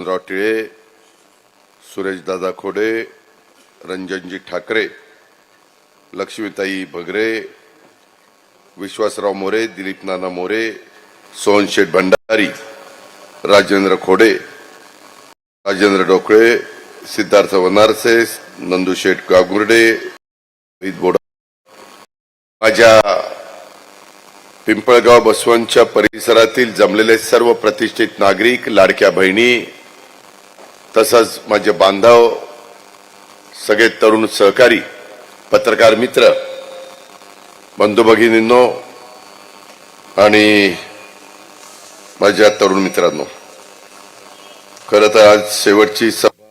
रावटिळे, सुरेशदादा खोडे, रंजनजी ठाकरे, लक्ष्मीताई भगरे, विश्वासराव मोरे, दिलीप नाना मोरे, सोहनशेठ भंडारी, राजेंद्र खोडे, राजेंद्र डोकळे, सिद्धार्थ वनारसे, नंदुशेठ गागुर्डे, माझ्या पिंपळगाव बसवंतच्या परिसरातील जमलेले सर्व प्रतिष्ठित नागरिक, लाडक्या बहिणी, तसंच माझे बांधव, सगळे तरुण सहकारी, पत्रकार मित्र, बंधू भगिनींनो आणि माझ्या तरुण मित्रांनो, खरं तर आज शेवटची सभा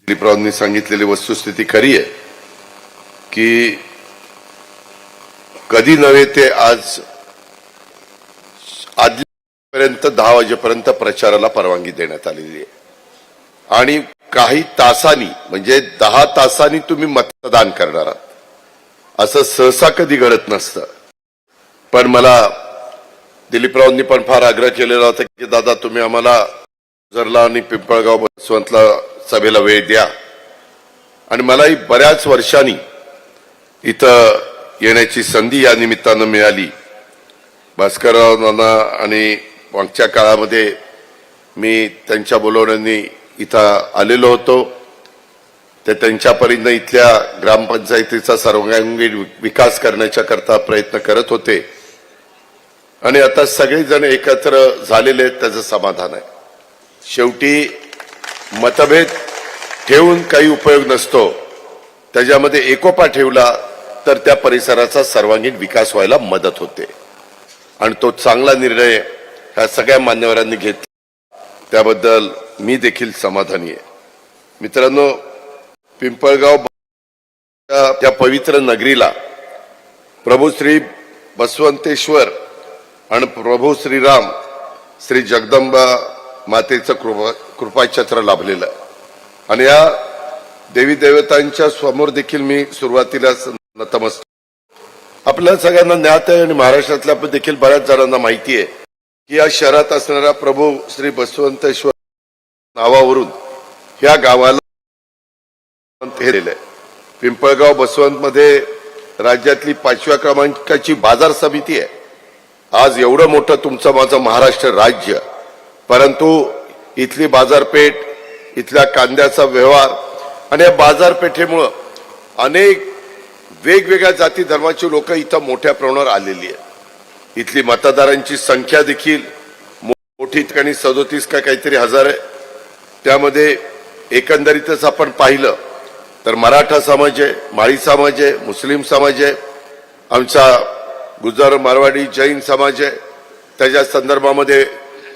दिलीपरावांनी सांगितलेली वस्तुस्थिती खरी आहे की कधी नव्हे ते आज आजपर्यंत 10 वाजेपर्यंत प्रचाराला परवानगी देण्यात आलेली आहे आणि काही तासांनी म्हणजे 10 तासांनी तुम्ही मतदान करणार आहात असं सहसा कधी घडत नसतं। पण मला दिलीपरावांनी पण फार आग्रह केलेला होता की दादा तुम्ही आम्हाला जरला आणि पिंपळगाव बसवंतला सभेला वेळ द्या आणि मलाही बऱ्याच वर्षांनी इथं येण्याची संधी या निमित्तानं मिळाली। भास्करराव नाना आणि मागच्या काळामध्ये मी त्यांच्या बोलवण्याने इथं आलेलो होतो, ते त्यांच्या परीनं इथल्या ग्रामपंचायतीचा सर्वांगीण विकास करण्याच्या करता प्रयत्न करत होते आणि आता सगळेजण एकत्र झालेले आहेत, त्याचं समाधान आहे। शेवटी मतभेद ठेवून काही उपयोग नसतो, त्याच्यामध्ये एकोपा ठेवला तर त्या परिसराचा सर्वांगीण विकास व्हायला मदत होते आणि तो चांगला निर्णय ह्या सगळ्या मान्यवरांनी घेतला, त्याबद्दल मी देखील समाधानी आहे। मित्रांनो, पिंपळगाव त्या पवित्र नगरीला प्रभू श्री बसवंतेश्वर आणि प्रभू श्रीराम श्री जगदंबा मातेचं कृपाछत्र लाभलेलं आहे आणि या देवी देवतांच्या समोर देखील मी सुरुवातीला नतमस्तक। आपल्या सगळ्यांना ज्ञात आहे आणि महाराष्ट्रातल्या देखील बऱ्याच जणांना माहिती आहे की या शहरात असणाऱ्या प्रभू श्री बसवंतेश्वर नावावरून या गावाला पिंपळगाव बसवंत मध्ये राज्यातली 5व्या क्रमांकाची बाजार समिती आहे। आज एवढं मोठं तुमचं माझं महाराष्ट्र राज्य, परंतु इथली बाजारपेठ, इथल्या कांद्याचा व्यवहार आणि या बाजारपेठेमुळे अनेक वेगवेगळ्या जाती धर्माची लोक इथं मोठ्या प्रमाणावर आलेली आहे। इथली मतदारांची संख्या देखील मोठी ठिकाणी 37 का काहीतरी हजार आहे। त्यामध्ये एकंदरीतच आपण पाहिलं तर मराठा समाज आहे, माळी समाज आहे, मुस्लिम समाज आहे, आमचा गुजर मारवाडी जैन समाज आहे, त्याच्या संदर्भामध्ये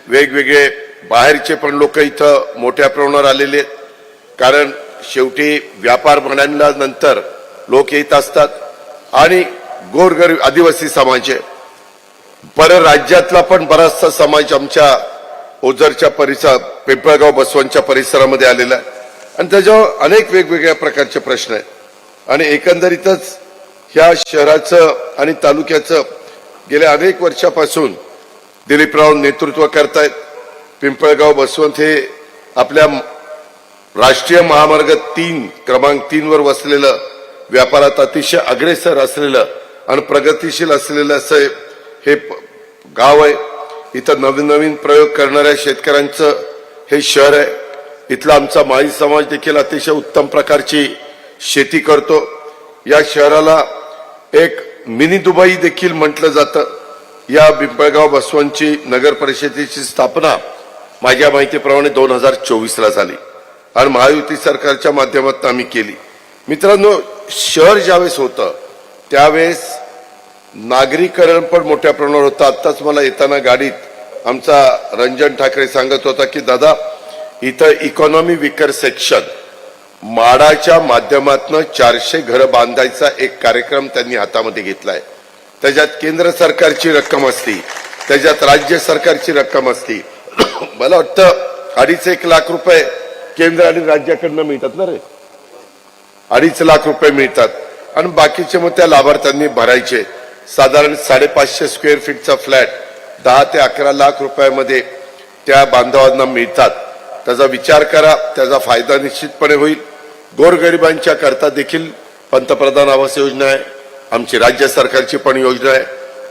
वेगवेगळे बाहेरचे पण लोक इथं मोठ्या प्रमाणावर आलेले आहेत। कारण शेवटी व्यापार म्हणाल्यानंतर लोक येत असतात आणि गोरगरीब आदिवासी समाज आहे, परराज्यातला पण बराचसा समाज आमच्या ओझरच्या परिसर पिंपळगाव बसवंतच्या परिसरामध्ये आलेला आहे आणि त्याच्यावर अनेक वेगवेगळ्या प्रकारचे प्रश्न आहेत आणि एकंदरीतच ह्या शहराचं आणि तालुक्याचं गेल्या अनेक वर्षापासून दिलीपराव नेतृत्व करतायत। पिंपळगाव बसवंत हे आपल्या राष्ट्रीय महामार्ग 3 क्रमांक 3 वर वसलेलं, व्यापारात अतिशय अग्रेसर असलेलं आणि प्रगतिशील असलेलं असं हे गाव आहे। इथं नवीन नवीन प्रयोग करणाऱ्या शेतकऱ्यांचं हे शहर आहे। इथला आमचा माळी समाज देखील अतिशय उत्तम प्रकारची शेती करतो। या शहराला एक मिनी दुबई देखील म्हटलं जातं। या पिंपळगाव बसवंतची नगर परिषदेची स्थापना माझ्या माहितीप्रमाणे 2024 झाली आणि महायुती सरकारच्या माध्यमातून आम्ही केली। मित्रांनो, शहर ज्यावेळेस होतं त्यावेळेस नागरीकरण पण मोठ्या प्रमाणावर होतं। आत्ताच मला येताना गाडीत आमचा रंजन ठाकरे सांगत होता की दादा इथं इकॉनॉमी विकर सेक्शन माडाच्या माध्यमातून 400 घरं बांधायचा एक कार्यक्रम त्यांनी हातामध्ये घेतलाय। त्याच्यात केंद्र सरकारची रक्कम असती, त्याच्यात राज्य सरकारची रक्कम असती। मला वाटतं 2.5 लाख रुपये केंद्र आणि राज्याकडनं मिळतात ना रे, 2.5 लाख रुपये मिळतात आणि बाकीचे मग त्या लाभार्थ्यांनी भरायचे। साधारण 550 स्क्वेअर फीटचा फ्लॅट 10 ते 11 लाख रुपयामध्ये त्या बांधवांना मिळतात त्याचा विचार करा, त्याचा फायदा निश्चितपणे होईल. गोरगरिबांच्या करता देखील पंतप्रधान आवास योजना आहे, आमची राज्य सरकारची पण योजना आहे.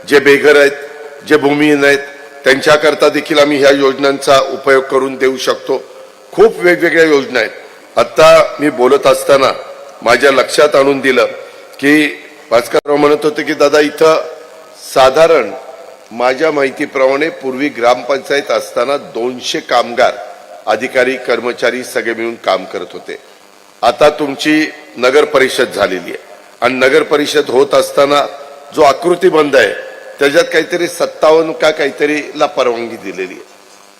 जे बेघर आहेत, जे भूमिहीन आहेत, त्यांच्याकरता देखील आम्ही ह्या योजनांचा उपयोग करून देऊ शकतो. खूप वेगवेगळ्या योजना आहेत. आता मी बोलत असताना माझ्या लक्षात आणून दिलं की भास्करराव म्हणत होते की दादा इथं साधारण माझ्या माहितीप्रमाणे पूर्वी ग्रामपंचायत असताना 200 कामगार, अधिकारी, कर्मचारी सगळे मिळून काम करत होते. आता तुमची नगर परिषद झालेली आहे आणि नगर परिषद होत असताना जो आकृतीबंध आहे त्याच्यात काहीतरी 57 का काहीतरी ला परवानगी दिलेली आहे.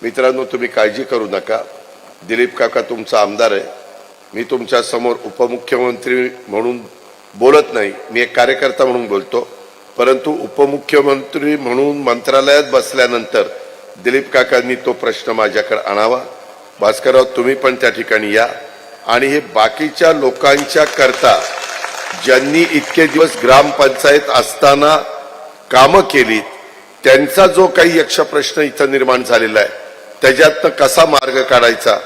मित्रांनो, तुम्ही काळजी करू नका. दिलीप काका तुमचा आमदार आहे. मी तुमच्या समोर उपमुख्यमंत्री म्हणून बोलत नाही, मी एक कार्यकर्ता म्हणून बोलतो. परंतु उपमुख्यमंत्री म्हणून मंत्रालयात बसल्यानंतर दिलीप काकांनी तो प्रश्न माझ्याकडे आणावा. भास्करराव, तुम्ही पण त्या ठिकाणी या आणि हे बाकीच्या लोकांच्या करता ज्यांनी इतके दिवस ग्रामपंचायत असताना कामं केली त्यांचा जो काही यक्ष प्रश्न इथं निर्माण झालेला आहे त्याच्यातनं कसा मार्ग काढायचा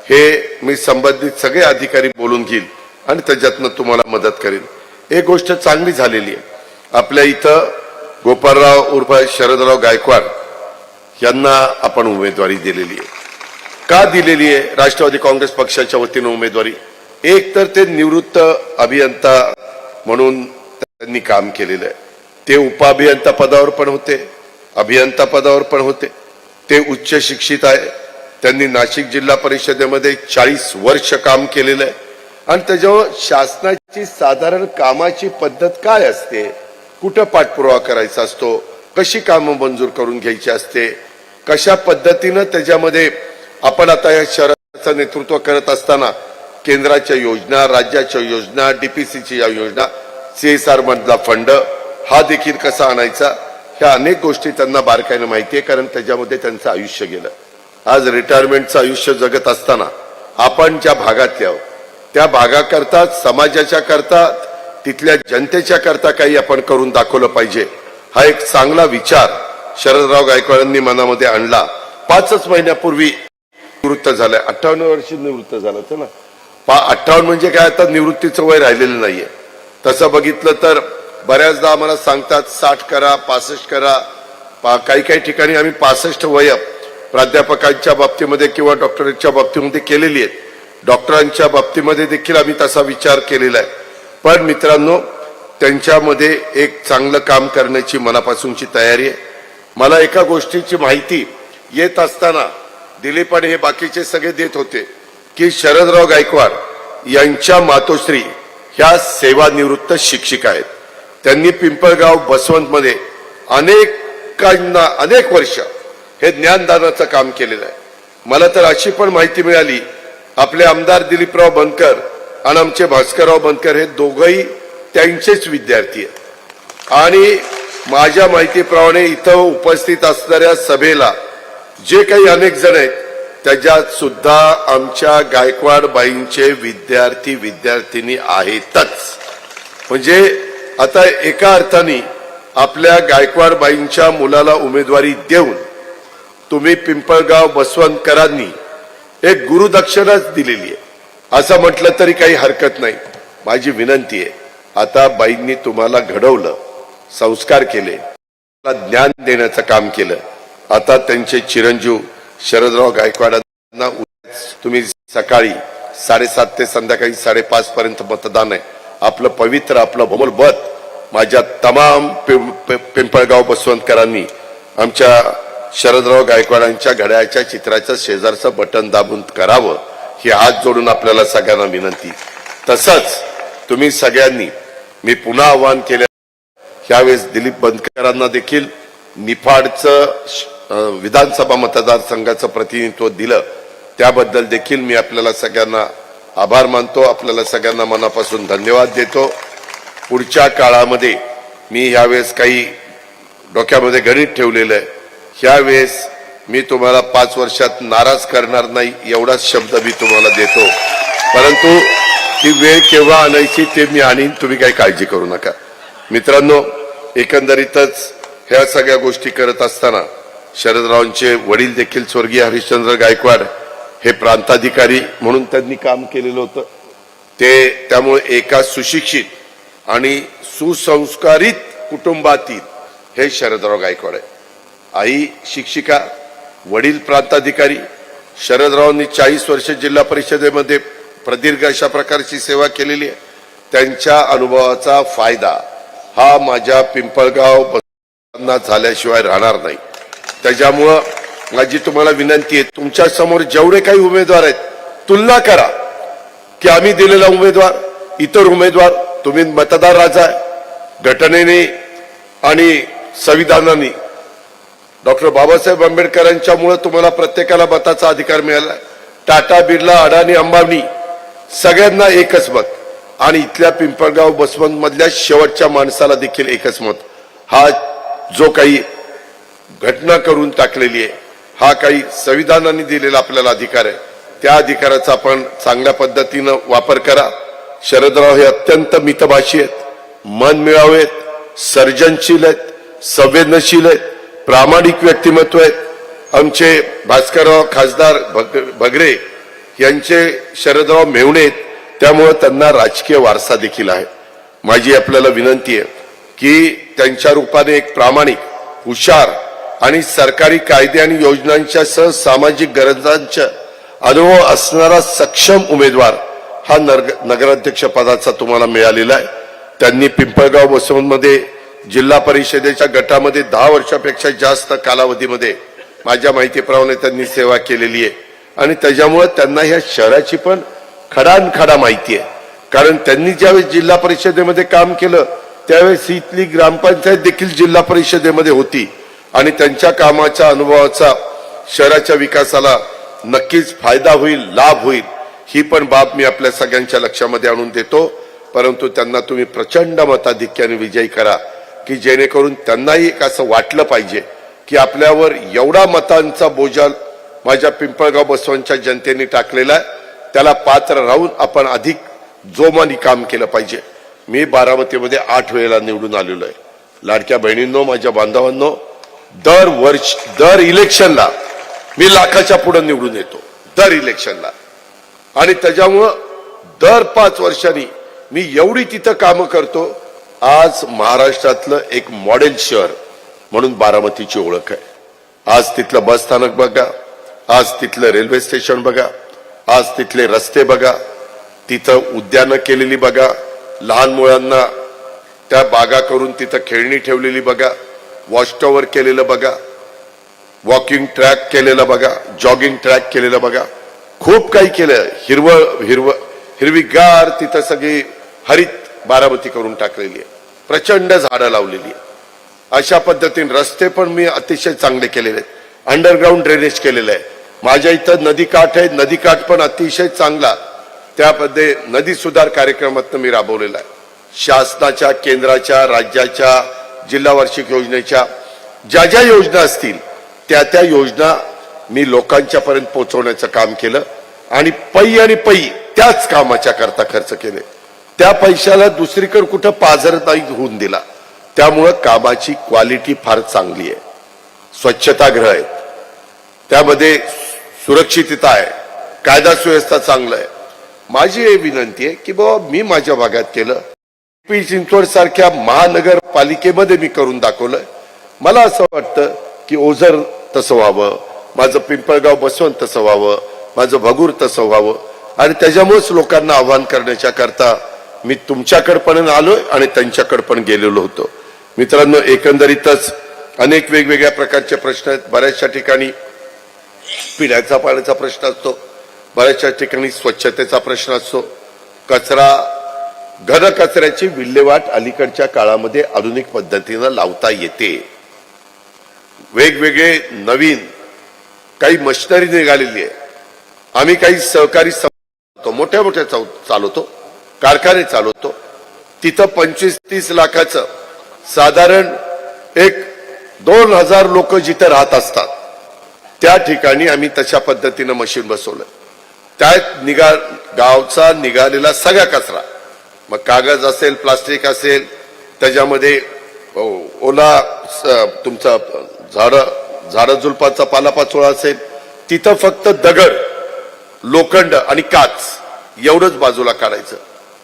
हे मी संबंधित सगळे अधिकारी बोलून घेईल आणि त्याच्यातनं तुम्हाला मदत करेन. एक गोष्ट चांगली झालेली आहे, आपल्या इथं गोपाळराव उर्फ शरदराव गायकवाड यांना आपण उमेदवारी दिलेली आहे. का दिलेली आहे? राष्ट्रवादी काँग्रेस पक्षाच्या वतीनं उमेदवारी. एक तर ते निवृत्त अभियंता म्हणून त्यांनी काम केलेलं आहे. ते उपअभियंता पदावर पण होते, अभियंता पदावर पण होते. ते उच्च शिक्षित आहे. त्यांनी नाशिक जिल्हा परिषदेमध्ये 40 वर्ष काम केलेलं आहे आणि त्याच्यावर शासनाची साधारण कामाची पद्धत काय असते, कुठं पाठपुरावा करायचा असतो, कशी कामं मंजूर करून घ्यायची असते, कशा पद्धतीनं त्याच्यामध्ये आपण आता या शहराचं नेतृत्व करत असताना केंद्राच्या योजना, राज्याच्या योजना, डीपीसीची योजना, CSR मधला फंड हा देखील कसा आणायचा, ह्या अनेक गोष्टी त्यांना बारकाईने माहिती आहे, कारण त्याच्यामध्ये त्यांचं आयुष्य गेलं. आज रिटायरमेंटचं आयुष्य जगत असताना आपण ज्या भागातले आहोत त्या भागाकरता, समाजाच्या करता, तिथल्या जनतेच्या करता काही आपण करून दाखवलं पाहिजे. हा एक चांगला विचार शरदराव गायकवाडांनी मनामध्ये आणला. 5च महिन्यापूर्वी निवृत्त झालाय, 58 वर्षी निवृत्त झालं ना. 58 म्हणजे काय, आता निवृत्तीचं वय राहिलेलं नाहीये. तसं बघितलं तर बऱ्याचदा आम्हाला सांगतात 60 करा, 65 करा. काही काही ठिकाणी आम्ही 65 वय प्राध्यापकांच्या बाबतीमध्ये किंवा डॉक्टरेटच्या बाबतीमध्ये केलेली आहेत. डॉक्टरांच्या बाबतीमध्ये देखील आम्ही तसा विचार केलेला आहे. पण मित्रांनो, त्यांच्यामध्ये एक चांगलं काम करण्याची मनापासूनची तयारी आहे. मला एका गोष्टीची माहिती येत असताना दिलीप आणि हे बाकीचे सगळे देत होते की शरदराव गायकवाड यांच्या मातोश्री ह्या सेवानिवृत्त शिक्षिका आहेत. त्यांनी पिंपळगाव बसवंतमध्ये अनेकांना अनेक वर्ष हे ज्ञानदानाचं काम केलेलं आहे. मला तर अशी पण माहिती मिळाली, आपले आमदार दिलीपराव बनकर आणि आमचे भास्करराव बनकर हे दोघंही त्यांचेच विद्यार्थी आहेत. आणि माझ्या माहितीप्रमाणे इथं उपस्थित असणाऱ्या सभेला जे काही अनेक जण आहेत त्याच्यात सुद्धा आमच्या गायकवाड बाईंचे विद्यार्थी विद्यार्थिनी आहेतच. म्हणजे आता एका अर्थाने आपल्या गायकवाड बाईंच्या मुलाला उमेदवारी देऊन तुम्ही पिंपळगाव बसवंतकरांनी एक गुरुदक्षिणाच दिलेली आहे असं म्हटलं तरी काही हरकत नाही. माझी विनंती आहे, आता बाईंनी तुम्हाला घडवलं, संस्कार केले, ज्ञान देण्याचं काम केलं. आता त्यांचे चिरंजीव शरदराव गायकवाडांना तुम्ही सकाळी 7:30 ते संध्याकाळी 5:30 पर्यंत मतदान आहे. आपलं पवित्र, आपलं भोमलबत माझ्या तमाम पिंपळगाव बसवंतकरांनी आमच्या शरदराव गायकवाडांच्या घड्याळाच्या चित्राचं शेजारचं बटन दाबून करावं, ही हात जोडून आपल्याला सगळ्यांना विनंती. तसंच तुम्ही सगळ्यांनी, मी पुन्हा आवाहन केलं, यावेळेस दिलीप बनकरांना देखील निफाडचं विधानसभा मतदारसंघाचं प्रतिनिधित्व दिलं, त्याबद्दल देखील मी आपल्याला सगळ्यांना आभार मानतो, आपल्याला सगळ्यांना मनापासून धन्यवाद देतो. पुढच्या काळामध्ये मी यावेळेस काही डोक्यामध्ये गणित ठेवलेलं आहे. ह्यावेळेस मी तुम्हाला 5 वर्षात नाराज करणार नाही एवढाच शब्द मी तुम्हाला देतो. परंतु ती वेळ केव्हा आणायची ते मी आणीन, तुम्ही काही काळजी करू नका. मित्रांनो, एकंदरीतच ह्या सगळ्या गोष्टी करत असताना शरदरावांचे वडील देखील स्वर्गीय हरिश्चंद्र गायकवाड हे प्रांताधिकारी म्हणून त्यांनी काम केलेलं होतं. ते त्यामुळे एका सुशिक्षित आणि सुसंस्कारित कुटुंबातील हे शरदराव गायकवाड आहे. आई शिक्षिका, वडील प्रांताधिकारी. शरदरावांनी 40 वर्ष जिल्हा परिषदेमध्ये प्रदीर्घ अशा प्रकारची सेवा केलेली आहे. त्यांच्या अनुभवाचा फायदा हा माझ्या पिंपळगाव बसवांना झाल्याशिवाय राहणार नाही. त्याच्यामुळं माझी तुम्हाला विनंती आहे, तुमच्या समोर जेवढे काही उमेदवार आहेत तुलना करा की आम्ही दिलेला उमेदवार, इतर उमेदवार. तुम्ही मतदार राजा आहे. घटनेने आणि संविधानाने डॉक्टर बाबासाहेब आंबेडकरांच्यामुळे तुम्हाला प्रत्येकाला मताचा अधिकार मिळाला. टाटा, बिर्ला, अडाणी, अंबानी सगळ्यांना एकच मत आणि इथल्या पिंपळगाव बसवंत मधल्या शेवटच्या माणसाला देखील एकच मत. हा जो काही घटना करून टाकलेली आहे, हा काही संविधानाने दिलेला आपल्याला अधिकार आहे, त्या अधिकाराचा आपण चांगल्या पद्धतीनं वापर करा. शरदराव हे अत्यंत मितभाषी आहेत, मनमिळाऊ आहेत, सर्जनशील आहेत, संवेदनशील आहेत, प्रामाणिक व्यक्तिमत्व आहेत. आमचे भास्करराव खासदार भगरे यांचे शरदराव मेहुणे आहेत, त्यामुळे त्यांना राजकीय वारसा देखील आहे. माझी आपल्याला विनंती आहे की त्यांच्या रूपाने एक प्रामाणिक, हुशार आणि सरकारी कायदे आणि योजनांच्या सह सामाजिक गरजांचा अनुभव असणारा सक्षम उमेदवार हा नगराध्यक्ष पदाचा तुम्हाला मिळालेला आहे. त्यांनी पिंपळगाव बसवंतमध्ये जिल्हा परिषदेच्या गटामध्ये 10 वर्षापेक्षा जास्त कालावधीमध्ये माझ्या माहितीप्रमाणे त्यांनी सेवा केलेली आहे आणि त्याच्यामुळे त्यांना ह्या शहराची पण खडानखडा माहिती आहे. कारण त्यांनी ज्यावेळेस जिल्हा परिषदेमध्ये काम केलं त्यावेळेस इथली ग्रामपंचायत देखील जिल्हा परिषदेमध्ये होती आणि त्यांच्या कामाच्या अनुभवाचा शहराच्या विकासाला नक्कीच फायदा होईल, लाभ होईल. ही पण बाब मी आपल्या सगळ्यांच्या लक्षामध्ये आणून देतो. परंतु त्यांना तुम्ही प्रचंड मताधिक्याने विजयी करा की जेणेकरून त्यांनाही एक असं वाटलं पाहिजे की आपल्यावर एवढा मतांचा बोजा माझ्या पिंपळगाव बसवंतच्या जनतेने टाकलेला आहे, त्याला पात्र राहून आपण अधिक जोमाने काम केलं पाहिजे. मी बारामतीमध्ये 8 वेळेला निवडून आलेलो आहे. लाडक्या बहिणींनो, माझ्या बांधवांनो, दर इलेक्शनला मी लाखाच्या पुढे निवडून येतो, दर इलेक्शनला. आणि त्याच्यामुळं दर 5 वर्षांनी मी एवढी तिथं कामं करतो. आज महाराष्ट्रातलं एक मॉडेल शहर म्हणून बारामतीची ओळख आहे. आज तिथलं बस स्थानक बघा, आज तिथलं रेल्वे स्टेशन बघा, आज तिथले रस्ते बघा, तिथं उद्यानं केलेली बघा, लहान मुलांना त्या बागा करून तिथं खेळणी ठेवलेली बघा, वॉच टॉवर केलेलं बघा, वॉकिंग ट्रॅक केलेलं बघा, जॉगिंग ट्रॅक केलेलं बघा. खूप काही केलं. हिरवीगार तिथं सगळी हरित बारामती करून टाकलेली आहे. प्रचंड झाडं लावलेली आहे. अशा पद्धतीने रस्ते पण मी अतिशय चांगले केलेले आहेत. अंडरग्राऊंड ड्रेनेज केलेलं आहे. माझ्या इथं नदीकाठ आहे, नदीकाठ पण अतिशय चांगला त्यामध्ये नदी सुधार कार्यक्रमात मी राबवलेला आहे. शासनाच्या, केंद्राच्या, राज्याच्या, जिल्हा वार्षिक योजनेच्या ज्या ज्या योजना असतील त्या त्या योजना मी लोकांच्या पर्यंत पोहोचवण्याचं काम केलं आणि पै त्याच कामाच्या करता खर्च केले. त्या पैशाला दुसरीकडे कुठं पाझर नाही होऊन दिला. त्यामुळं कामाची क्वालिटी फार चांगली आहे. स्वच्छतागृह आहेत, त्यामध्ये सुरक्षितता आहे, कायदा सुव्यवस्था चांगलं आहे. माझी हे विनंती आहे की बाबा मी माझ्या भागात केलं, पिंपरी चिंचवड सारख्या महानगरपालिकेमध्ये मी करून दाखवलं. मला असं वाटतं की ओझर तसं व्हावं, माझं पिंपळगाव बसवंत तसं व्हावं, माझं भगूर तसं व्हावं आणि त्याच्यामुळेच लोकांना आव्हान करण्याच्या करता मी तुमच्याकडे पण आलोय आणि त्यांच्याकडे पण गेलेलो होतो. मित्रांनो, एकंदरीतच अनेक वेगवेगळ्या प्रकारचे प्रश्न आहेत. बऱ्याचशा ठिकाणी पिण्याचा पाण्याचा प्रश्न असतो, बऱ्याचशा ठिकाणी स्वच्छतेचा प्रश्न असतो, घन कचऱ्याची विल्हेवाट अलीकडच्या काळामध्ये आधुनिक पद्धतीनं लावता येते. वेगवेगळे नवीन काही मशिनरी निघालेली आहे. आम्ही काही सहकारी मोठ्या चालवतो, कारखाने चालवतो. तिथं 25-30 लाखाचं साधारण 1-2 हजार लोक जिथे राहत असतात त्या ठिकाणी आम्ही तशा पद्धतीनं मशीन बसवलं. त्यात गावचा निघालेला सगळा कचरा, मग कागद असेल, प्लास्टिक असेल, त्याच्यामध्ये ओला तुमचं झाडझुलपाचा पालापाचोळा असेल, तिथं फक्त दगड, लोखंड आणि काच एवढंच बाजूला काढायचं.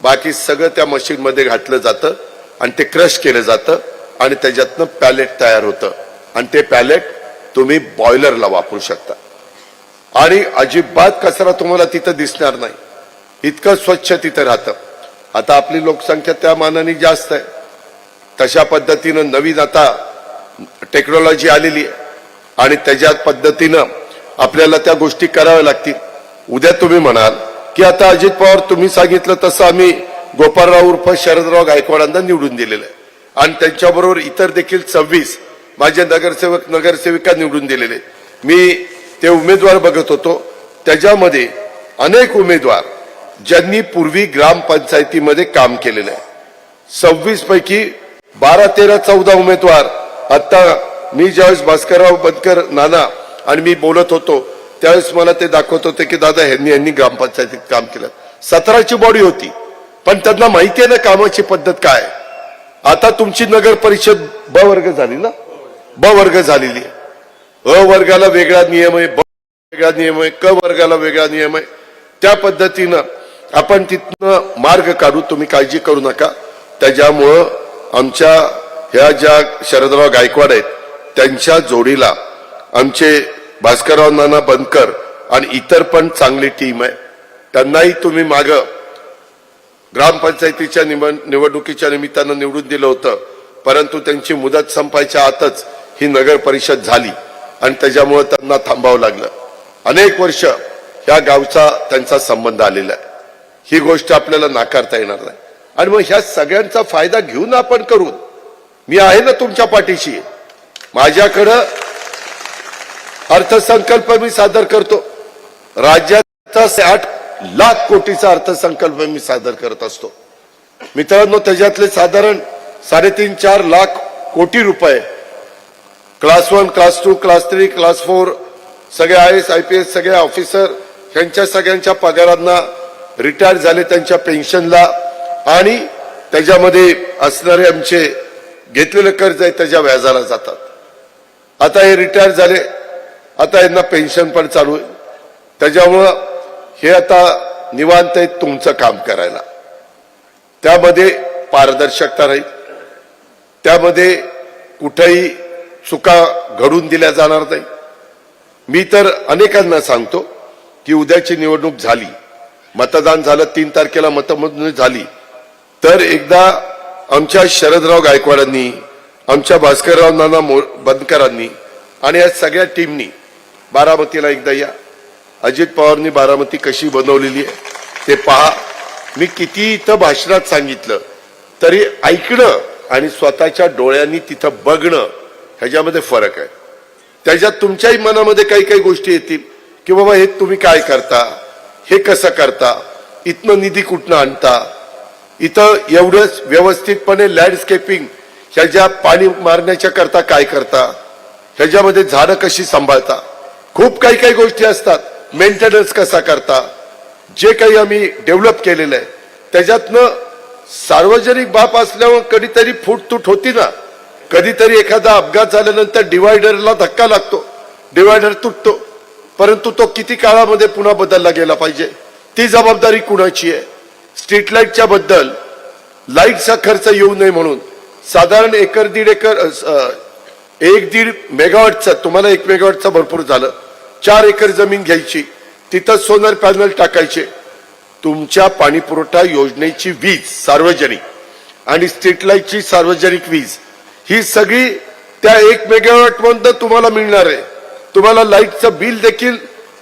बाकी सगळं त्या मशीन मध्ये घातलं जातं आणि ते क्रश केलं जातं आणि त्याच्यातनं पॅलेट तयार होतं आणि ते पॅलेट तुम्ही बॉयलरला वापरू शकता आणि अजिबात कचरा तुम्हाला तिथं दिसणार नाही. इतकं स्वच्छ तिथं राहतं. आता आपली लोकसंख्या त्या मानाने जास्त आहे, तशा पद्धतीनं नवीन आता टेक्नॉलॉजी आलेली आहे आणि त्याच्या पद्धतीनं आपल्याला त्या गोष्टी कराव्या लागतील. उद्या तुम्ही म्हणाल की आता अजित पवार तुम्ही सांगितलं तसं आम्ही गोपाळराव उर्फ शरदराव गायकवाडांना निवडून दिलेलं आहे आणि त्यांच्याबरोबर इतर देखील 26 माझे नगरसेवक नगरसेविका निवडून दिलेले. मी ते उमेदवार बघत होतो, त्याच्यामध्ये अनेक उमेदवार ज्यांनी पूर्वी ग्रामपंचायतीमध्ये काम केलेलं आहे. 26 पैकी 12, 13, 14 उमेदवार. आता मी ज्यावेळेस भास्करराव बनकर नाना आणि मी बोलत होतो त्यावेळेस मला ते दाखवत होते की दादा यांनी ग्रामपंचायतीत काम केलं. 17ची बॉडी होती पण त्यांना माहिती आहे ना कामाची पद्धत काय. आता तुमची नगर परिषद ब वर्ग झाली ना, ब वर्ग झालेली आहे. अ वर्गाला वेगळा नियम आहे, ब वेगळा नियम आहे, क वर्गाला वेगळा नियम आहे. त्या पद्धतीनं आपण तिथनं मार्ग काढू, तुम्ही काळजी करू नका. त्याच्यामुळं आमच्या ह्या ज्या शरदराव गायकवाड आहेत त्यांच्या जोडीला आमचे भास्करराव नाना बनकर आणि इतर पण चांगली टीम आहे. त्यांनाही तुम्ही माग ग्रामपंचायतीच्या निवडणुकीच्या निमित्तानं निवडून दिलं होतं, परंतु त्यांची मुदत संपायच्या आतच ही नगर परिषद झाली आणि त्याच्यामुळे त्यांना थांबावं लागलं. अनेक वर्ष ह्या गावचा त्यांचा संबंध आलेला आहे. ही गोष्ट आपल्याला नाकारता येणार नाही आणि मग ह्या सगळ्यांचा फायदा घेऊन आपण करू. मी आहे ना तुमच्या पाठीशी. माझ्याकडं अर्थसंकल्प मी सादर करतो. राज्याचा 8 लाख कोटीचा अर्थसंकल्प मी सादर करत असतो. मित्रांनो, त्याच्यातले साधारण 3.5-4 लाख कोटी रुपये क्लास 1, क्लास 2, क्लास 3, क्लास 4 सगळे IAS, IPS सगळे ऑफिसर यांच्या सगळ्यांच्या पगारांना, रिटायर झाले त्यांच्या पेन्शनला आणि त्याच्यामध्ये असणारे आमचे घेतलेलं कर्ज आहे त्याच्या व्याजाला जातात. आता हे रिटायर झाले, आता यांना पेन्शन पण चालू आहे. त्याच्यामुळं हे आता निवांत आहे तुमचं काम करायला. त्यामध्ये पारदर्शकता राहील, त्यामध्ये कुठेही चुका घडून दिल्या जाणार नाही. मी तर अनेकांना सांगतो की उद्याची निवडणूक झाली, मतदान झालं, 3 तारखेला मतमोजणी झाली, तर एकदा आमच्या शरदराव गायकवाडांनी, आमच्या भास्करराव नाना बनकरांनी आणि या सगळ्या टीमनी बारामतीला एकदा या. अजित पवारनी बारामती कशी बनवलेली आहे ते पहा. मी किती इथं भाषणात सांगितलं तरी ऐकणं आणि स्वतःच्या डोळ्यांनी तिथं बघणं ह्याच्यामध्ये फरक आहे. त्याच्यात तुमच्याही मनामध्ये काही काही गोष्टी येतील की बाबा हे तुम्ही काय करता, हे कसं करता, इथनं निधी कुठनं आणता, इथं एवढंच व्यवस्थितपणे लँडस्केपिंग ह्याच्या पाणी मारण्याच्या करता काय करता, ह्याच्यामध्ये झाडं कशी सांभाळता, खूप काही काही गोष्टी असतात. मेंटेनन्स कसा करता, जे काही आम्ही डेव्हलप केलेलं आहे त्याच्यातनं सार्वजनिक बाब असल्यावर कधीतरी फूटतूट होती ना. कधीतरी एखादा अपघात झाल्यानंतर डिवायडरला धक्का लागतो, डिवायडर तुटतो, परंतु तो किती काळामध्ये पुन्हा बदलला गेला पाहिजे ती जबाबदारी कुणाची आहे. स्ट्रीट लाईटच्या बद्दल लाईटचा खर्च येऊ नये म्हणून साधारण 1.5 मेगावॉटचा, तुम्हाला 1 मेगावॉटचा भरपूर झालं, 4 एकर जमीन घ्यायची, तिथं सोलर पॅनल टाकायचे. तुमच्या पाणी पुरवठा योजनेची वीज सार्वजनिक आणि स्ट्रीट लाईटची सार्वजनिक वीज ही सगळी त्या 1 मेगावॉट मधून तुम्हाला मिळणार आहे. तुम्हाला लाईटचं बिल देखील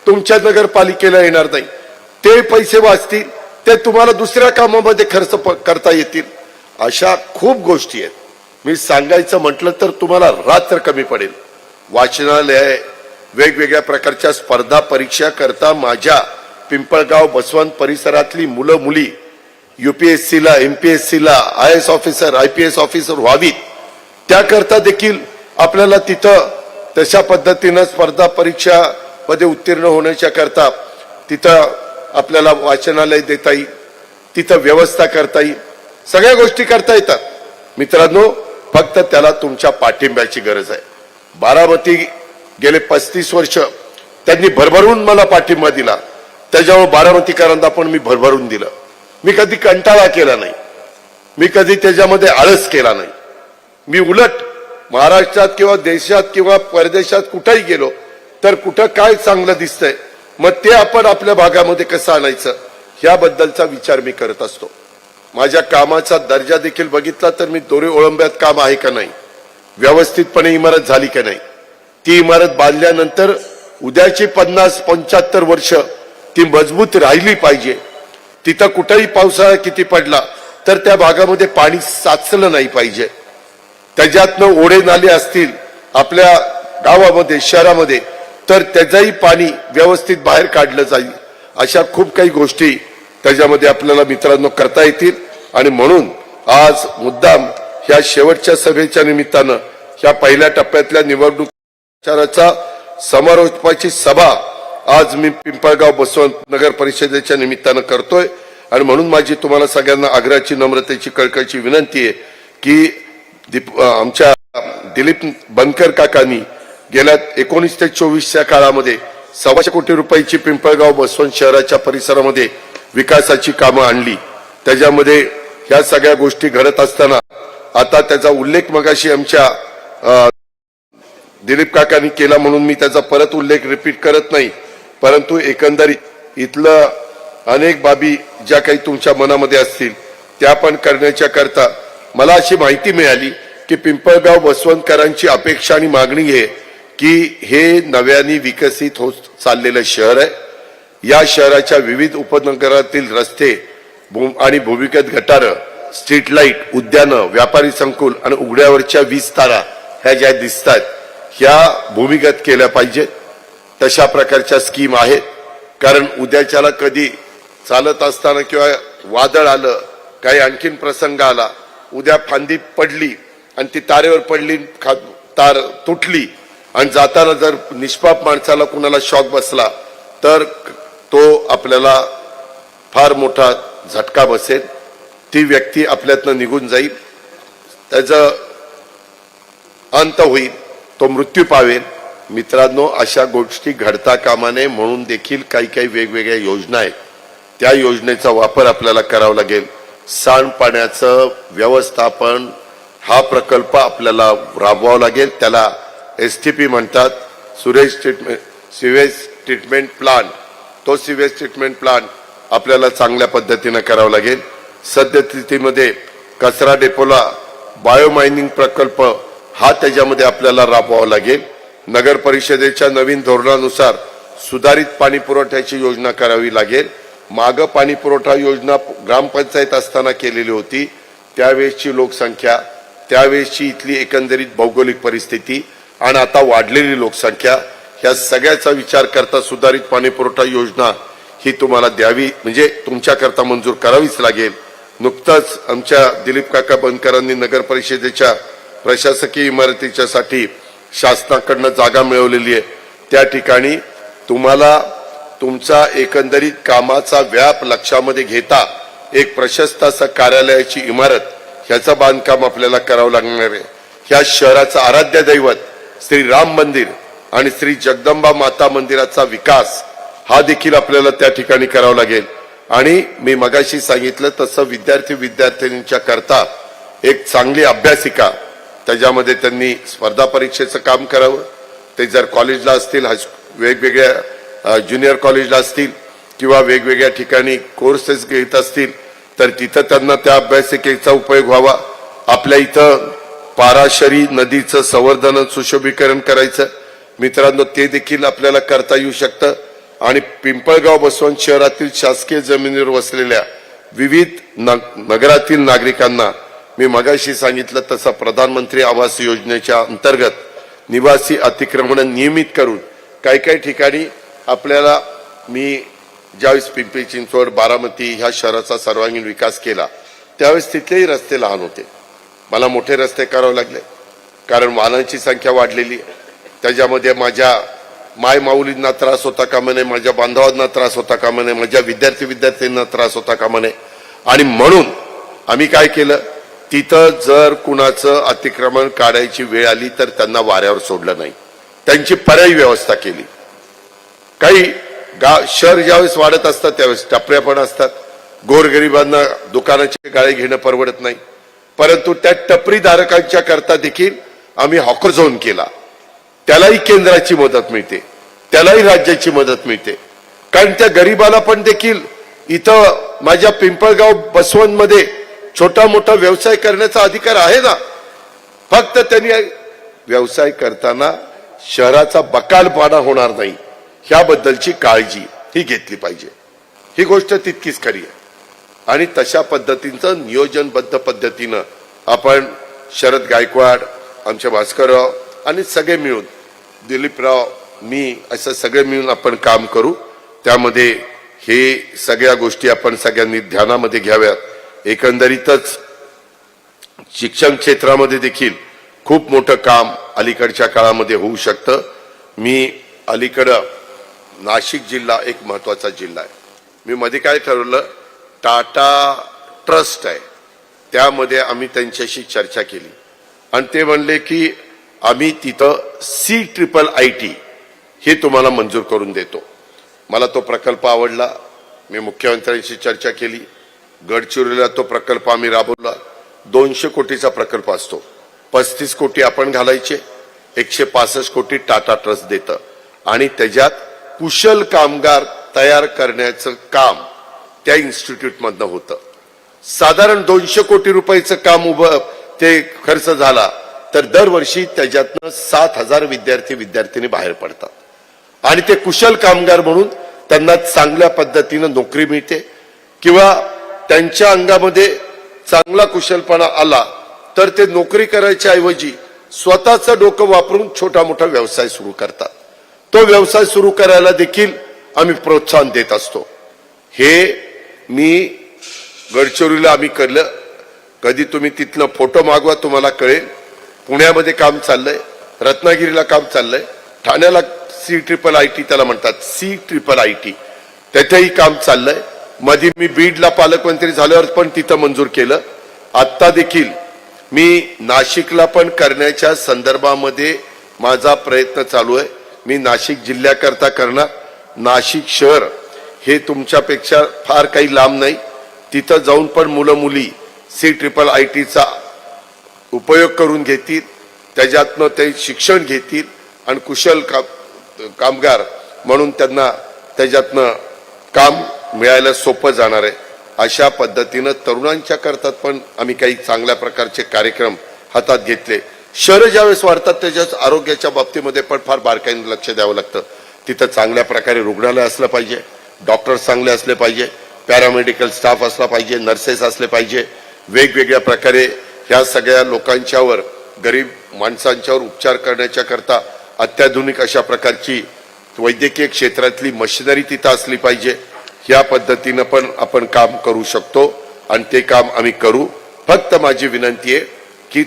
तुमच्या नगरपालिकेला येणार नाही. ते पैसे वाचतील, ते तुम्हाला दुसऱ्या कामामध्ये खर्च करता येतील. अशा खूप गोष्टी आहेत. मी सांगायचं म्हटलं तर तुम्हाला रात्र कमी पडेल. वाचनालय, वेगवेगळ्या प्रकारच्या स्पर्धा परीक्षा करता माझ्या पिंपळगाव बसवंत परिसरातली मुलं मुली UPSCला, MPSCला, IAS ऑफिसर, IPS ऑफिसर व्हावीत, त्याकरता देखील आपल्याला तिथं तशा पद्धतीनं स्पर्धा परीक्षा मध्ये उत्तीर्ण होण्याच्या करता तिथं आपल्याला वाचनालय देता येईल, तिथं व्यवस्था करता येईल, सगळ्या गोष्टी करता येतात. मित्रांनो, फक्त त्याला तुमच्या पाठिंब्याची गरज आहे. बारामती गेले 35 वर्ष त्यांनी भरभरून मला पाठिंबा दिला. त्याच्यामुळे बारामतीकरांना पण मी भरभरून दिलं. मी कधी कंटाळा केला नाही, मी कधी त्याच्यामध्ये आळस केला नाही. मी उलट महाराष्ट्रात किंवा देशात किंवा परदेशात कुठेही गेलो तर कुठं काय चांगलं दिसतंय मग ते आपण आपल्या भागामध्ये कसं आणायचं याबद्दलचा विचार मी करत असतो. माझ्या कामाचा दर्जा देखील बघितला तर मी दोरे ओळंब्यात काम आहे का नाही, व्यवस्थितपणे इमारत झाली का नाही, ती इमारत बांधल्यानंतर उद्याची 50-75 वर्ष ती मजबूत राहिली पाहिजे. तिथं कुठेही पावसाळा किती पडला तर त्या भागामध्ये पाणी साचलं नाही पाहिजे. त्याच्यातनं ओढे नाले असतील आपल्या गावामध्ये शहरामध्ये तर त्याचंही पाणी व्यवस्थित बाहेर काढलं जाईल. अशा खूप काही गोष्टी त्याच्यामध्ये आपल्याला मित्रांनो करता येतील. आणि म्हणून आज मुद्दाम ह्या शेवटच्या सभेच्या निमित्तानं ह्या पहिल्या टप्प्यातल्या निवडणूक प्रचाराचा समारोपाची सभा आज मी पिंपळगाव बसवंत नगर परिषदेच्या निमित्तानं करतोय. आणि म्हणून माझी तुम्हाला सगळ्यांना आग्रहाची नम्रतेची कळकळीची विनंती आहे की आमच्या दिलीप बनकर काकांनी गेल्या 19 ते 24च्या काळामध्ये 125 कोटी रुपयाची पिंपळगाव बसवंत शहराच्या परिसरामध्ये विकासाची कामं आणली. त्याच्यामध्ये ह्या सगळ्या गोष्टी घडत असताना आता त्याचा उल्लेख मगाशी आमच्या दिलीप काकांनी केला म्हणून मी त्याचा परत उल्लेख रिपीट करत नाही. परंतु एकंदरीत इथलं अनेक बाबी ज्या काही तुमच्या मनामध्ये असतील त्या पण करण्याच्या करता मला अशी माहिती मिळाली की पिंपळगाव बसवंतकरांची अपेक्षा आणि मागणी आहे की हे नव्याने विकसित होत चाललेलं शहर आहे. या शहराच्या विविध उपनगरातील रस्ते आणि भूमिगत गटारं, स्ट्रीट लाईट, उद्यानं, व्यापारी संकुल आणि उघड्यावरच्या वीज तारा ह्या ज्या दिसतात ह्या भूमिगत केल्या पाहिजेत. तशा प्रकारच्या स्कीम आहेत. कारण उद्याच्याला कधी चालत असताना किंवा वादळ आलं, काही आणखीन प्रसंग आला, उद्या फांदी पडली आणि ती तारेवर पडली, तार तुटली आणि जाताना जर निष्पाप माणसाला कुणाला शॉक बसला तर तो आपल्याला फार मोठा झटका बसेल. ती व्यक्ती आपल्यातनं निघून जाईल, त्याचं अंत होईल, तो मृत्यू पावेल. मित्रांनो, अशा गोष्टी घडता कामा नये म्हणून देखील काही काही वेगवेगळ्या योजना आहेत. त्या योजनेचा वापर आपल्याला करावा लागेल. सांडपाण्याचं व्यवस्थापन हा प्रकल्प आपल्याला राबवावा लागेल. त्याला STP म्हणतात, सिवेज ट्रीटमेंट प्लांट. तो सिवेज ट्रीटमेंट प्लांट आपल्याला चांगल्या पद्धतीने करावा लागेल. सद्यस्थितीमध्ये कचरा डेपोला बायोमायनिंग प्रकल्प हा त्याच्यामध्ये आपल्याला राबवावा लागेल. नगर परिषदेच्या नवीन धोरणानुसार सुधारित पाणी पुरवठ्याची योजना करावी लागेल. मागं पाणी पुरवठा योजना ग्रामपंचायत असताना केलेली होती. त्यावेळेसची लोकसंख्या, त्यावेळेसची इथली एकंदरीत भौगोलिक परिस्थिती आणि आता वाढलेली लोकसंख्या ह्या सगळ्याचा विचार करता सुधारित पाणी पुरवठा योजना ही तुम्हाला द्यावी, म्हणजे तुमच्याकरता मंजूर करावीच लागेल. नुकतंच आमच्या दिलीप काका बनकरांनी नगर परिषदेच्या प्रशासकीय इमारतीच्या साठी शासनाकडनं जागा मिळवलेली आहे. त्या ठिकाणी तुम्हाला तुमचा एकंदरीत कामाचा व्याप लक्षामध्ये घेता एक प्रशस्त असं कार्यालयाची इमारत ह्याचं बांधकाम आपल्याला करावं लागणार आहे. ह्या शहराचं आराध्य दैवत श्री राम मंदिर आणि श्री जगदंबा माता मंदिराचा विकास हा देखील आपल्याला त्या ठिकाणी करावा लागेल. आणि मी मगाशी सांगितलं तसं विद्यार्थ्यांच्या करता एक चांगली अभ्यासिका, त्याच्यामध्ये त्यांनी स्पर्धा परीक्षेचं काम करावं. ते जर कॉलेजला असतील, वेगवेगळ्या ज्युनियर कॉलेजला असतील किंवा वेगवेगळ्या ठिकाणी कोर्सेस घेत असतील तर तिथं त्यांना त्या अभ्यासिकेचा उपयोग व्हावा. आपल्या इथं पाराशरी नदीचं संवर्धन सुशोभीकरण करायचं मित्रांनो, ते देखील आपल्याला करता येऊ शकतं. आणि पिंपळगाव बसवंत शहरातील शासकीय जमिनीवर वसलेल्या विविध नगरातील नागरिकांना मी मगाशी सांगितलं तसं प्रधानमंत्री आवास योजनेच्या अंतर्गत निवासी अतिक्रमण नियमित करून काही ठिकाणी आपल्याला, मी ज्यावेळेस पिंपरी चिंचवड, बारामती ह्या शहराचा सर्वांगीण विकास केला त्यावेळेस तिथलेही रस्ते लहान होते. मला मोठे रस्ते करावे लागले कारण वाहनांची संख्या वाढलेली. त्याच्यामध्ये माझ्या माय माऊलींना त्रास होता कामा नये, माझ्या बांधवांना त्रास होता कामा नये, माझ्या विद्यार्थ्यांना त्रास होता कामा नये. आणि म्हणून आम्ही काय केलं, तिथं जर कुणाचं अतिक्रमण काढायची वेळ आली तर त्यांना वाऱ्यावर सोडलं नाही. त्यांची पर्यायी व्यवस्था केली. काही शहर ज्यावेळेस वाढत असतात त्यावेळेस टपऱ्या पण असतात. गोरगरिबांना दुकानाचे गाळे घेणं परवडत नाही, परंतु त्या टपरी धारकांच्या करता देखील आम्ही हॉकर झोन केला. त्यालाही केंद्राची मदत मिळते, त्यालाही राज्याची मदत मिळते. कारण त्या गरीबाला पण देखील इथं माझ्या पिंपळगाव बसवंतमध्ये छोटा मोठा व्यवसाय करण्याचा अधिकार आहे ना. फक्त त्यांनी व्यवसाय करताना शहराचा बकालपणा होणार नाही ह्याबद्दलची काळजी ही घेतली पाहिजे. ही गोष्ट तितकीच खरी आहे. आणि तशा पद्धतीचं नियोजनबद्ध पद्धतीनं आपण शरद गायकवाड, आमचे भास्करराव आणि सगळे मिळून, दिलीपराव, मी असं सगळे मिळून आपण काम करू. त्यामध्ये हे सगळ्या गोष्टी आपण सगळ्यांनी ध्यानामध्ये घ्याव्यात. एकंदरीतच शिक्षण क्षेत्रामध्ये देखील खूप मोठं काम अलीकडच्या काळामध्ये होऊ शकतं. मी अलीकडं नाशिक जिल्हा एक महत्वाचा जिल्हा आहे. मी मध्ये काय ठरवलं, टाटा ट्रस्ट आहे, त्यामध्ये आम्ही त्यांच्याशी चर्चा केली आणि ते म्हणले की आम्ही तिथं CIIIT हे तुम्हाला मंजूर करून देतो. मला तो प्रकल्प आवडला. मी मुख्यमंत्र्यांशी चर्चा केली. गडचिरोलीला तो प्रकल्प आम्ही राबवला. 200 कोटीचा प्रकल्प असतो. 35 कोटी आपण घालायचे, 165 कोटी टाटा ट्रस्ट देतं आणि त्याच्यात कुशल कामगार तयार करण्याचं काम त्या इन्स्टिट्यूटमधनं होतं. साधारण 200 कोटी रुपयाचं काम उभं ते खर्च झाला तर दरवर्षी त्याच्यातनं 7,000 विद्यार्थी बाहेर पडतात आणि ते कुशल कामगार म्हणून त्यांना चांगल्या पद्धतीनं नोकरी मिळते किंवा त्यांच्या अंगामध्ये चांगला कुशलपणा आला तर ते नोकरी करायच्या ऐवजी स्वतःचं डोकं वापरून छोटा मोठा व्यवसाय सुरू करतात. तो व्यवसाय सुरू करायला देखील आम्ही प्रोत्साहन देत असतो. हे मी गडचिरोलीला आम्ही केलं. कधी तुम्ही तिथलं फोटो मागवा, तुम्हाला कळेल. पुण्यामध्ये काम चाललंय, रत्नागिरीला काम चाललंय, ठाण्याला CIIIT त्याला म्हणतात, CIIIT तेथेही काम चाललंय. मध्ये मी बीडला पालकमंत्री झाल्यावर पण तिथं मंजूर केलं. आता देखील मी नाशिकला पण करण्याच्या संदर्भामध्ये माझा प्रयत्न चालू आहे. मी नाशिक जिल्ह्याकरता करणार. नाशिक शहर हे तुमच्यापेक्षा फार काही लांब नाही. तिथं जाऊन पण मुलं मुली CIIITचा उपयोग करून घेतील, त्याच्यातनं ते शिक्षण घेतील आणि कुशल कामगार म्हणून त्यांना त्याच्यातनं काम मिळायला सोपं जाणार आहे. अशा पद्धतीनं तरुणांच्या करतात पण आम्ही काही चांगल्या प्रकारचे कार्यक्रम हातात घेतले. शहरं ज्यावेळेस वाढतात त्याच्याच आरोग्याच्या बाबतीमध्ये पण फार बारकाईने लक्ष द्यावं लागतं. तिथं चांगल्या प्रकारे रुग्णालय असलं पाहिजे, डॉक्टर चांगले असले पाहिजे, पॅरामेडिकल स्टाफ असला पाहिजे, नर्सेस असले पाहिजे. वेगवेगळ्या प्रकारे ह्या सगळ्या लोकांच्यावर, गरीब माणसांच्यावर उपचार करण्याच्या करता अत्याधुनिक अशा प्रकारची वैद्यकीय क्षेत्रातली मशिनरी तिथं असली पाहिजे. या पद्धतीनं पण आपण काम करू शकतो आणि ते काम आम्ही करू. फक्त माझी विनंती आहे की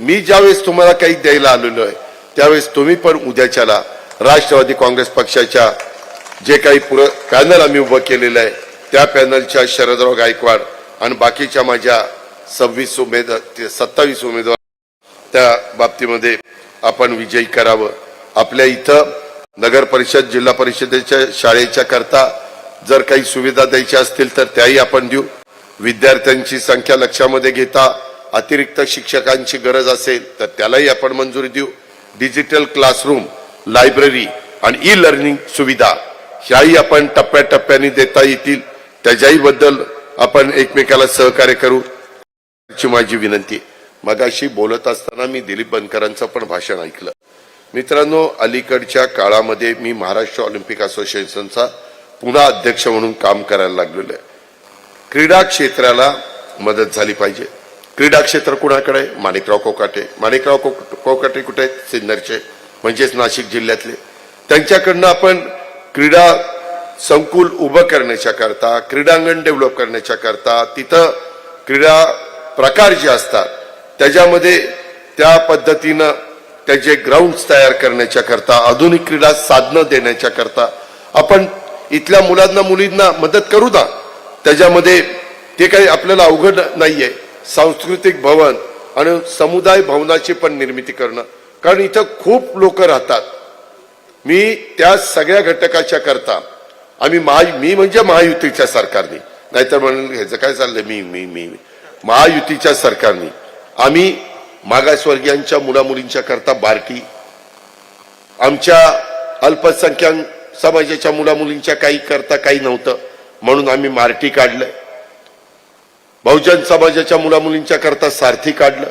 मी ज्यावेळेस तुम्हाला काही द्यायला आलेलो आहे त्यावेळेस तुम्ही पण उद्याच्याला राष्ट्रवादी काँग्रेस पक्षाच्या जे काही पॅनल आम्ही उभं केलेलं आहे त्या पॅनलच्या शरदराव गायकवाड आणि बाकीच्या माझ्या 27 उमेदवार त्या बाबतीमध्ये आपण विजयी करावं. आपल्या इथं नगर परिषद, जिल्हा परिषदेच्या शाळेच्या करता जर काही सुविधा द्यायच्या असतील तर त्याही आपण देऊ. विद्यार्थ्यांची संख्या लक्षामध्ये घेता अतिरिक्त शिक्षकांची गरज असेल तर त्यालाही आपण मंजुरी देऊ. डिजिटल क्लासरूम, लायब्ररी आणि ई-लर्निंग सुविधा ह्याही आपण टप्प्याटप्प्याने देता येतील. त्याच्याही बद्दल आपण एकमेकाला सहकार्य करू अशी माझी विनंती. मगाशी बोलत असताना मी दिलीप बनकरांचं पण भाषण ऐकलं. मित्रांनो, अलीकडच्या काळामध्ये मी महाराष्ट्र ऑलिम्पिक असोसिएशनचा पुन्हा अध्यक्ष म्हणून काम करायला लागलेलो आहे. क्रीडा क्षेत्राला मदत झाली पाहिजे. क्रीडा क्षेत्र कुणाकडे आहे? माणिकराव कोकाटे कुठे आहेत? सिन्नरचे, म्हणजेच नाशिक जिल्ह्यातले. त्यांच्याकडनं आपण क्रीडा संकुल उभं करण्याच्या करता, क्रीडांगण डेव्हलप करण्याच्या करता, तिथं क्रीडा प्रकार जे असतात त्याच्यामध्ये त्या पद्धतीनं त्याचे ग्राउंड्स तयार करण्याच्या करता, आधुनिक क्रीडा साधनं देण्याच्या करता आपण इथल्या मुलांना मुलींना मदत करू ना. त्याच्यामध्ये ते काही आपल्याला अवघड नाहीये. सांस्कृतिक भवन आणि समुदाय भवनाची पण निर्मिती करणं कारण इथं खूप लोक राहतात. मी त्या सगळ्या घटकाच्या करता आम्ही मी म्हणजे महायुतीच्या सरकारने, नाहीतर म्हणून ह्याचं काय चाललंय, मी महायुतीच्या सरकारने आम्ही मागासवर्गीयांच्या मुलामुलींच्या करता बार्टी, आमच्या अल्पसंख्याक समाजाच्या मुलामुलींच्या काही करता काही नव्हतं म्हणून आम्ही मार्टी काढलंय. बहुजन समाजाच्या मुलामुलींच्या करता सारथी काढलं.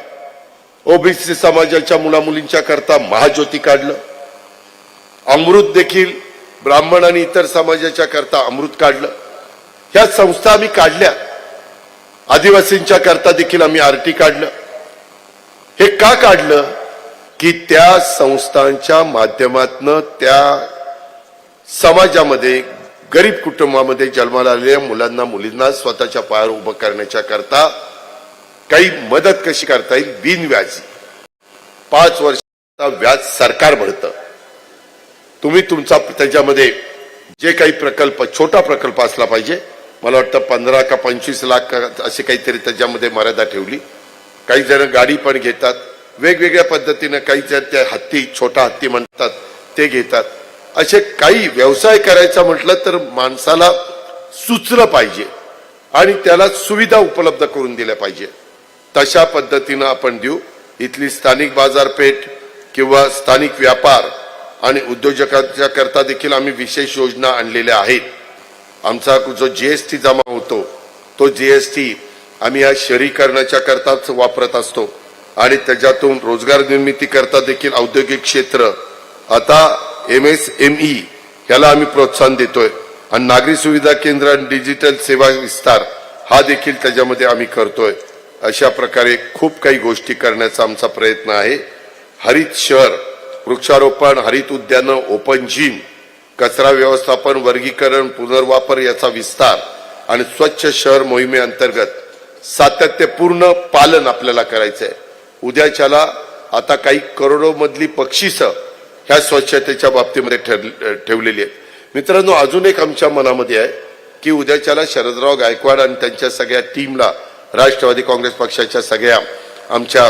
ओबीसी समाजाच्या मुलामुलींच्या करता महाज्योती काढलं. अमृत देखील ब्राह्मण आणि इतर समाजाच्या करता अमृत काढलं. ह्या संस्था आम्ही काढल्या. आदिवासींच्या करता देखील आम्ही आरटी काढलं. हे का काढलं की त्या संस्थांच्या माध्यमातून त्या समाजामध्ये गरीब कुटुंबामध्ये जन्माला आलेल्या मुलांना मुलींना स्वतःच्या पायावर उभं करण्याच्या करता काही मदत कशी करता येईल बिनव्याजी. 5 वर्षाचा व्याज सरकार भरतं. तुम्ही तुमचा त्याच्यामध्ये जे काही प्रकल्प छोटा प्रकल्प असला पाहिजे, मला वाटतं 15 का 25 लाख असे काहीतरी त्याच्यामध्ये मर्यादा ठेवली. काही जण गाडी पण घेतात वेगवेगळ्या पद्धतीने, काही जण त्या हत्ती छोटा हत्ती म्हणतात ते घेतात. असे काही व्यवसाय करायचा म्हटलं तर माणसाला सुचलं पाहिजे आणि त्याला सुविधा उपलब्ध करून दिल्या पाहिजे. तशा पद्धतीनं आपण देऊ. इथली स्थानिक बाजारपेठ किंवा स्थानिक व्यापार आणि उद्योजकांच्या करता देखील आम्ही विशेष योजना आणलेल्या आहेत. आमचा जो जीएसटी जमा होतो तो जीएसटी आम्ही या शहरीकरणाच्या करताच वापरत असतो आणि त्याच्यातून रोजगार निर्मिती करता देखील औद्योगिक क्षेत्र आता MSME याला आम्ही प्रोत्साहन देतोय आणि नागरी सुविधा केंद्र आणि डिजिटल सेवा विस्तार हा देखील त्याच्यामध्ये आम्ही करतोय. अशा प्रकारे खूप काही गोष्टी करण्याचा आमचा प्रयत्न आहे. हरित शहर, वृक्षारोपण, हरित उद्यानं, ओपन जिम, कचरा व्यवस्थापन, वर्गीकरण, पुनर्वापर याचा विस्तार आणि स्वच्छ शहर मोहिमेअंतर्गत सातत्यपूर्ण पालन आपल्याला करायचंय. उद्याच्याला आता काही करोडो मधली बक्षिस ह्या स्वच्छतेच्या बाबतीमध्ये ठेवलेली आहे. मित्रांनो, अजून एक आमच्या मनामध्ये आहे की उद्याच्याला शरदराव गायकवाड आणि त्यांच्या सगळ्या टीमला, राष्ट्रवादी काँग्रेस पक्षाच्या सगळ्या आमच्या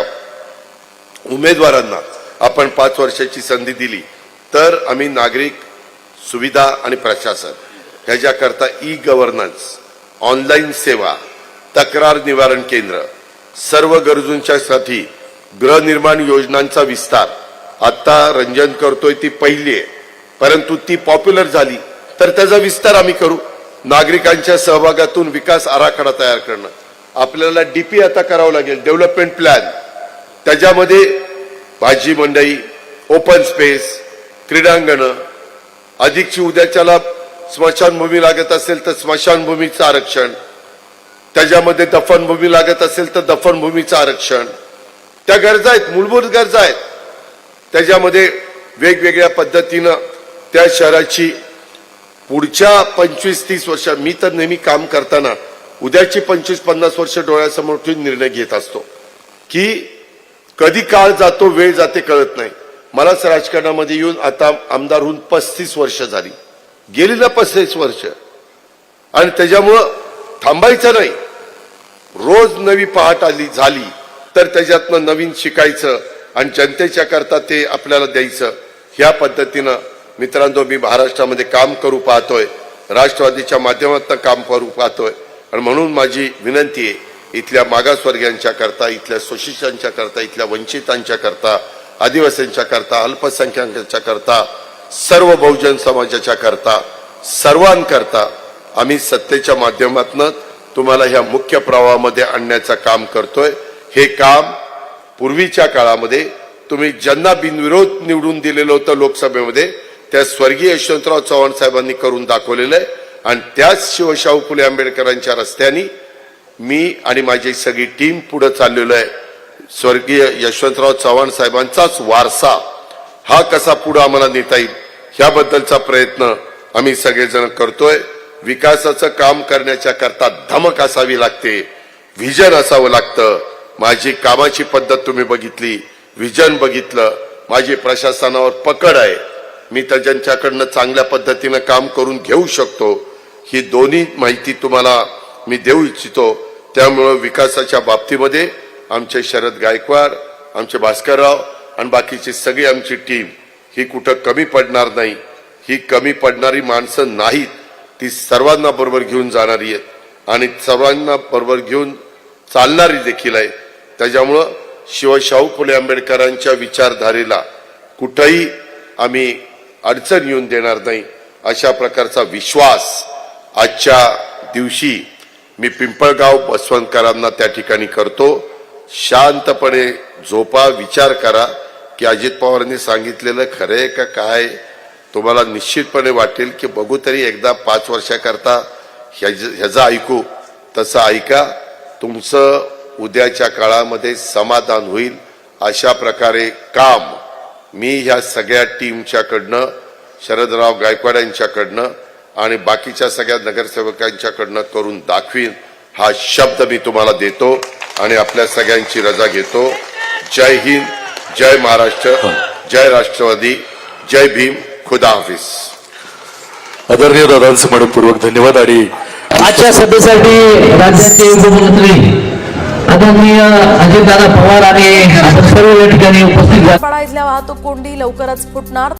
उमेदवारांना आपण 5 वर्षाची संधी दिली तर आम्ही नागरिक सुविधा आणि प्रशासन ह्याच्याकरता ई-गव्हर्नन्स, ऑनलाईन सेवा, तक्रार निवारण केंद्र, सर्व गरजूंच्यासाठी गृहनिर्माण योजनांचा विस्तार. आता रंजन करतोय ती पहिली आहे, परंतु ती पॉप्युलर झाली तर त्याचा विस्तार आम्ही करू. नागरिकांच्या सहभागातून विकास आराखडा तयार करणं. आपल्याला डीपी आता करावं लागेल, डेव्हलपमेंट प्लॅन. त्याच्यामध्ये भाजी मंडई, ओपन स्पेस, क्रीडांगणं, अधिकची उद्याच्याला स्मशानभूमी लागत असेल तर स्मशानभूमीचं आरक्षण, त्याच्यामध्ये दफनभूमी लागत असेल तर दफनभूमीचं आरक्षण. त्या गरजा आहेत, मूलभूत गरजा आहेत. त्याच्यामध्ये वेगवेगळ्या पद्धतीनं त्या शहराची पुढच्या 25-30 वर्ष, मी तर नेहमी काम करताना उद्याची 25-50 वर्ष डोळ्यासमोर ठेवून निर्णय घेत असतो की कधी काळ जातो, वेळ जाते कळत नाही. मलाच राजकारणामध्ये येऊन आता आमदार होऊन 35 वर्ष झाली, गेली ना 35 वर्ष. आणि त्याच्यामुळं थांबायचं नाही. रोज नवी पहाट झाली तर त्याच्यातनं नवीन शिकायचं आणि जनतेच्या करता ते आपल्याला द्यायचं. ह्या पद्धतीनं मित्रांनो मी महाराष्ट्रामध्ये काम करू पाहतोय, राष्ट्रवादीच्या माध्यमातून काम करू पाहतोय. आणि म्हणून माझी विनंती आहे, इथल्या मागासवर्गीयांच्या करता, इथल्या शोषितांच्या करता, इथल्या वंचितांच्या करता, आदिवासींच्या करता, अल्पसंख्याकांच्या करता, सर्व बहुजन समाजाच्या करता, सर्वांकरता आम्ही सत्तेच्या माध्यमातून तुम्हाला ह्या मुख्य प्रवाहामध्ये आणण्याचं काम करतोय. हे काम पूर्वीच्या काळामध्ये तुम्ही ज्यांना बिनविरोध निवडून दिलेलं होतं लोकसभेमध्ये, त्या स्वर्गीय यशवंतराव चव्हाण साहेबांनी करून दाखवलेलं आहे. आणि त्याच शिवशाहू फुले आंबेडकरांच्या रस्त्याने मी आणि माझी सगळी टीम पुढे चाललेलो आहे. स्वर्गीय यशवंतराव चव्हाण साहेबांचाच वारसा हा कसा पुढे आम्हाला नेता येईल ह्याबद्दलचा प्रयत्न आम्ही सगळेजण करतोय. विकासाचं काम करण्याच्या करता धमक असावी लागते, व्हिजन असावं लागतं. माझी कामाची पद्धत तुम्ही बघितली, व्हिजन बघितलं, माझी प्रशासनावर पकड आहे, मी तर ज्यांच्याकडनं चांगल्या पद्धतीनं काम करून घेऊ शकतो, ही दोन्ही माहिती तुम्हाला मी देऊ इच्छितो. त्यामुळे विकासाच्या बाबतीमध्ये आमचे शरद गायकवाड, आमचे भास्करराव आणि बाकीची सगळी आमची टीम ही कुठं कमी पडणार नाही. ही कमी पडणारी माणसं नाहीत, ती सर्वांना बरोबर घेऊन जाणारी आहेत आणि सर्वांना बरोबर घेऊन चालणारी देखील आहे. त्याच्यामुळं शाहू फुले आंबेडकरांच्या विचारधारेला कुठंही आम्ही अडचण येऊन देणार नाही, अशा प्रकारचा विश्वास आजच्या दिवशी मी पिंपळगाव बसवंतकरांना त्या ठिकाणी करतो. शांतपणे झोपा, विचार करा की अजित पवारांनी सांगितलेलं खरंय का काय. तुम्हाला निश्चितपणे वाटेल की बघू तरी एकदा 5 वर्षाकरता ह्याचं ऐकू. तसं ऐका, तुमचं उद्याच्या काळामध्ये समाधान होईल अशा प्रकारे काम मी ह्या सगळ्या टीमच्याकडनं, शरदराव गायकवाड यांच्याकडनं आणि बाकीच्या सगळ्या नगरसेवकांच्याकडनं करून दाखवीन, हा शब्द मी तुम्हाला देतो आणि आपल्या सगळ्यांची रजा घेतो. जय हिंद, जय महाराष्ट्र, जय राष्ट्रवादी, जय भीम, खुदा हाफिज. आदरणीय दादांचं मनपूर्वक धन्यवाद. आणि आजच्या सभेसाठी राज्याचे उपमुख्यमंत्री आदरणीय अजितदादा पवार आणि आपण सर्व या ठिकाणी उपस्थित पाडा इथल्या वाहतूक कोंडी लवकरच फुटणार.